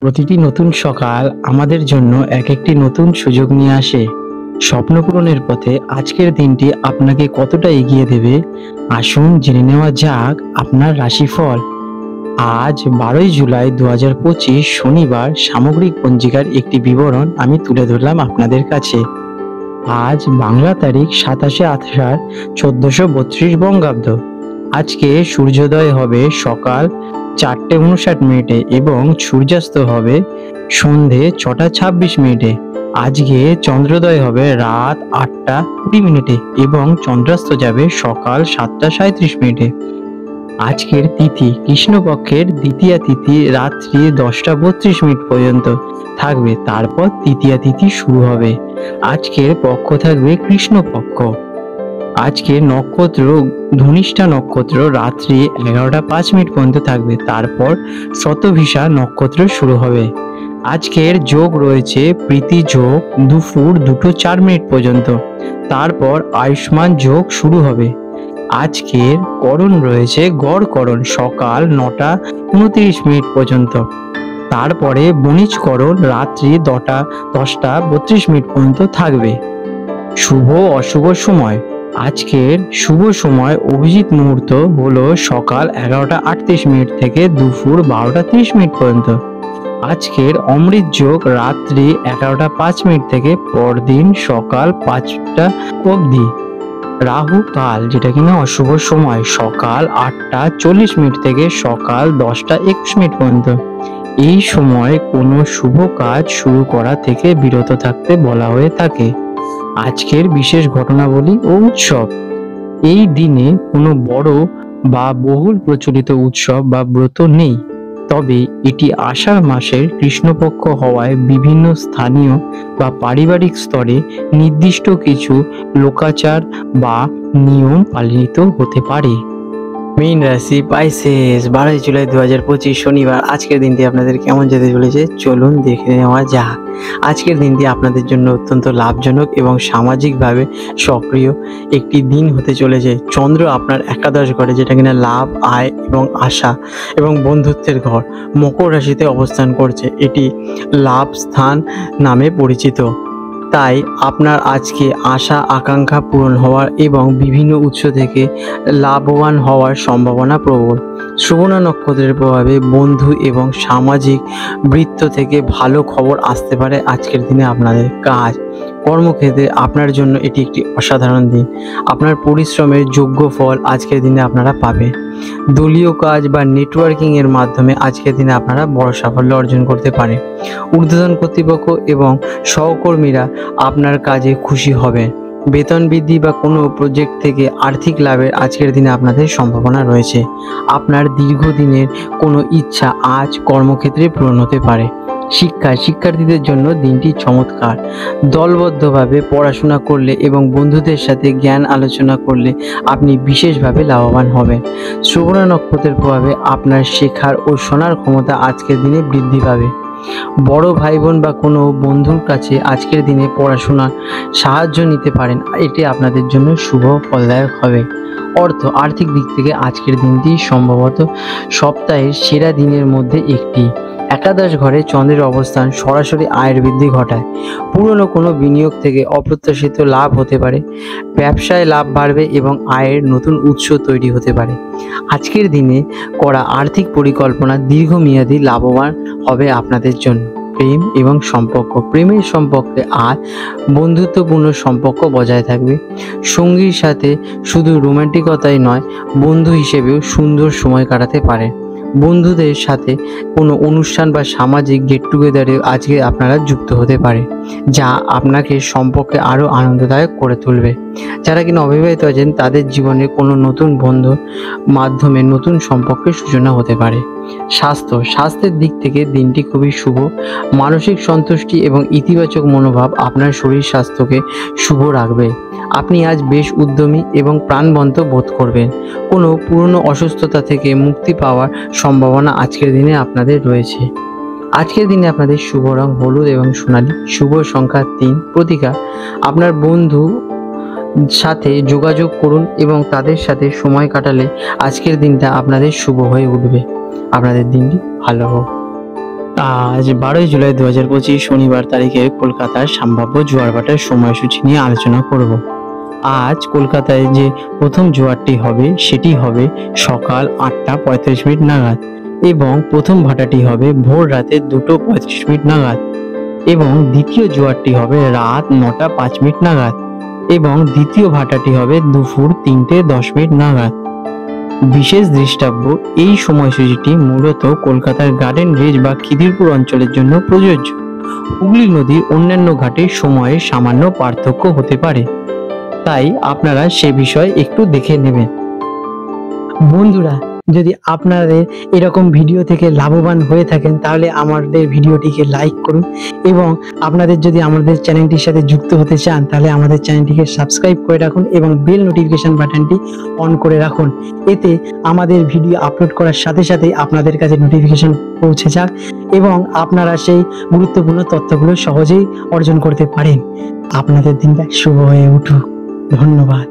প্রতিটি নতুন সকাল আমাদের জন্য একটি নতুন সুযোগ নিয়ে আসে। স্বপ্ন পূরণের পথে আজকের দিনটি আপনাকে কতটা এগিয়ে দেবে, আসুন জেনে নেওয়া যাক আপনার রাশিফল। আজ 12ই জুলাই 2025 শনিবার সামগ্রিক পঞ্জিকার একটি বিবরণ আমি তুলে ধরলাম আপনাদের কাছে। আজ বাংলা তারিখ 27/8 1432 বঙ্গাব্দ। আজকে সূর্যোদয় হবে সকাল 4:59 এবং সূর্যাস্ত হবে সন্ধে 6:26। আজকে চন্দ্রোদয় হবে রাত 8:20 এবং চন্দ্রাস্ত যাবে সকাল 7:37। আজকের তিথি কৃষ্ণপক্ষের দ্বিতীয়া তিথি রাত্রি 10:32 পর্যন্ত থাকবে, তারপর তৃতীয়া তিথি শুরু হবে। আজকের পক্ষ থাকবে কৃষ্ণপক্ষ। আজকের নক্ষত্র ধনিষ্ঠা নক্ষত্র রাত্রি 11:05 পর্যন্ত থাকবে, তারপর শতভিষা নক্ষত্র শুরু হবে। আজকের যোগ রয়েছে প্রীতি যোগ দুপুর 2:04 পর্যন্ত, তারপর আয়ুষ্মান যোগ শুরু হবে। আজকের করণ রয়েছে গড়করণ সকাল 9:29 পর্যন্ত, তারপরে বণিজকরণ রাত্রি 10:32 পর্যন্ত থাকবে। শুভ অশুভ সময়। আজকের শুভ সময় অভিজিৎ মুহূর্ত হলো সকাল 11:38 থেকে দুপুর 12:30 পর্যন্ত। আজকের অমৃত যোগ রাত্রি 11:05 থেকে পরদিন সকাল 5টা অবধি। রাহু কাল, যেটা কিনা অশুভ সময়, সকাল 8:40 থেকে সকাল 10:21 পর্যন্ত। এই সময় কোনো শুভ কাজ শুরু করা থেকে বিরত থাকতে বলা হয়ে থাকে। আজকের বিশেষ ঘটনাবলী ও উৎসব। এই দিনে কোনো বড় বা বহুল প্রচলিত উৎসব বা ব্রত নেই, তবে এটি আষাঢ় মাসের কৃষ্ণপক্ষ হওয়ায় বিভিন্ন স্থানীয় বা পারিবারিক স্তরে নির্দিষ্ট কিছু লোকাচার বা নিয়ম পালিত হতে পারে। মীন রাশি পাইসেস, 12ই জুলাই 2025 শনিবার। আজকের দিনটি আপনাদের কেমন যেতে চলেছে চলুন দেখে নেওয়া যাক। আজকের দিনটি আপনাদের জন্য অত্যন্ত লাভজনক এবং সামাজিকভাবে সক্রিয় একটি দিন হতে চলেছে। চন্দ্র আপনার একাদশ ঘরে, যেটা কিনা লাভ, আয় এবং আশা এবং বন্ধুত্বের ঘর, মকর রাশিতে অবস্থান করছে। এটি লাভ স্থান নামে পরিচিত। তাই আপনার আজকে আশা আকাঙ্ক্ষা পূরণ হওয়ার এবং বিভিন্ন উৎস থেকে লাভবান হওয়ার সম্ভাবনা প্রবল। শ্রবণা নক্ষত্রের প্রভাবে বন্ধু এবং সামাজিক বৃত্ত থেকে ভালো খবর আসতে পারে। আজকের দিনে আপনাদের কাজ কর্মক্ষেত্রে আপনার জন্য এটি একটি অসাধারণ দিন। আপনার পরিশ্রমের যোগ্য ফল আজকের দিনে আপনারা পাবেন। দলীয় কাজ বা নেটওয়ার্কিং এর মাধ্যমে আজকের দিনে আপনারা বড় সাফল্য অর্জন করতে পারেন। ঊর্ধ্বতন কর্তৃপক্ষ এবং সহকর্মীরা আপনার কাজে খুশি হবেন। বেতন বৃদ্ধি বা কোনো প্রজেক্ট থেকে আর্থিক লাভের আজকের দিনে আপনাদের সম্ভাবনা রয়েছে। আপনার দীর্ঘদিনের কোনো ইচ্ছা আজ কর্মক্ষেত্রে পূরণ হতে পারে। শিক্ষার্থীদের জন্য দিনটি চমৎকার। দলবদ্ধভাবে পড়াশোনা করলে এবং বন্ধুদের সাথে জ্ঞান আলোচনা করলে আপনি বিশেষভাবে লাভবান হবেন। শ্রবণা নক্ষত্রের প্রভাবে আপনার শেখার ও শোনার ক্ষমতা আজকের দিনে বৃদ্ধি পাবে। বড় ভাই বোন বা কোনো বন্ধুর কাছে আজকের দিনে পড়াশোনার সাহায্য নিতে পারেন, এটি আপনাদের জন্য শুভ ফলদায়ক হবে। আর্থিক দিক থেকে আজকের দিনটি সম্ভবত সপ্তাহের সেরা দিনের মধ্যে একটি। একাদশ ঘরে চন্দ্রের অবস্থান সরাসরি আয়ের বৃদ্ধি ঘটায়। পুরনো কোনো বিনিয়োগ থেকে অপ্রত্যাশিত লাভ হতে পারে। ব্যবসায় লাভ বাড়বে এবং আয়ের নতুন উৎস তৈরি হতে পারে। আজকের দিনে করা আর্থিক পরিকল্পনা দীর্ঘমেয়াদী লাভবান হবে আপনাদের জন্য। প্রেম এবং সম্পর্ক। প্রেমের সম্পর্কে আজ বন্ধুত্বপূর্ণ সম্পর্ক বজায় থাকবে। সঙ্গীর সাথে শুধু রোমান্টিকতাই নয়, বন্ধু হিসেবেও সুন্দর সময় কাটাতে পারেন। বন্ধুদের সাথে কোনো অনুষ্ঠান বা সামাজিক গেট টুগেদারে আজকে আপনারা যুক্ত হতে পারে, যা আপনাকে সম্পর্কে আরও আনন্দদায়ক করে তুলবে। যারা কিনা অবিবাহিত আছেন তাদের জীবনে কোনো নতুন বন্ধুর মাধ্যমে নতুন সম্পর্কের সূচনা হতে পারে। স্বাস্থ্যের দিক থেকে দিনটি খুবই শুভ। মানসিক সন্তুষ্টি এবং ইতিবাচক মনোভাব আপনার শরীর স্বাস্থ্যকে শুভ রাখবে। আপনি আজ বেশ উদ্যমী এবং প্রাণবন্ত বোধ করবেন। কোনো পুরনো অসুস্থতা থেকে মুক্তি পাওয়ার সম্ভাবনা আজকের দিনে আপনাদের রয়েছে। আজকের দিনে আপনাদের শুভ রং হলুদ এবং সোনালী। শুভ সংখ্যা 3। প্রতিকার, আপনার বন্ধু সাথে যোগাযোগ করুন এবং তাদের সাথে সময় কাটালে আজকের দিনটা আপনাদের শুভ হয়ে উঠবে। আপনাদের দিনটি ভালো হোক। আজ 12 জুলাই 2025 শনিবার তারিখে কলকাতার সম্ভাব্য জোয়ার ভাটার সময়সূচি নিয়ে আলোচনা করব। আজ কলকাতায় যে প্রথম জোয়ারটি হবে সেটি হবে সকাল 8টা 35 মিনিট নাগাদ এবং প্রথম ভাটাটি হবে ভোর রাতে 2টো 35 মিনিট নাগাদ এবং দ্বিতীয় জোয়ারটি হবে রাত 9টা 5 মিনিট নাগাদ এবং দ্বিতীয় ভাটাটি হবে দুপুর 3টে 10 মিনিট নাগাদ। বিশেষ দৃষ্টাব্য, এই সময়সূচিটি মূলত কলকাতার গার্ডেন রিজ বা খিদিরপুর অঞ্চলের জন্য প্রযোজ্য। হুগলি নদীর অন্যান্য ঘাটের সময়ে সামান্য পার্থক্য হতে পারে, তাই আপনারা সে বিষয়ে একটু দেখে নেবেন। বন্ধুরা, যদি আপনাদের এরকম ভিডিও থেকে লাভবান হয়ে থাকেন তাহলে আমাদের ভিডিওটিকে লাইক করুন এবং আপনাদের যদি আমাদের চ্যানেলটির সাথে যুক্ত হতে চান তাহলে আমাদের চ্যানেলটিকে সাবস্ক্রাইব করে রাখুন এবং বেল নোটিফিকেশন বাটনটি অন করে রাখুন। এতে আমাদের ভিডিও আপলোড করার সাথে সাথে আপনাদের কাছে নোটিফিকেশন পৌঁছে যাক এবং আপনারা সেই গুরুত্বপূর্ণ তথ্যগুলো সহজেই অর্জন করতে পারেন। আপনাদের দিনটা শুভ হয়ে উঠুক। ধন্যবাদ।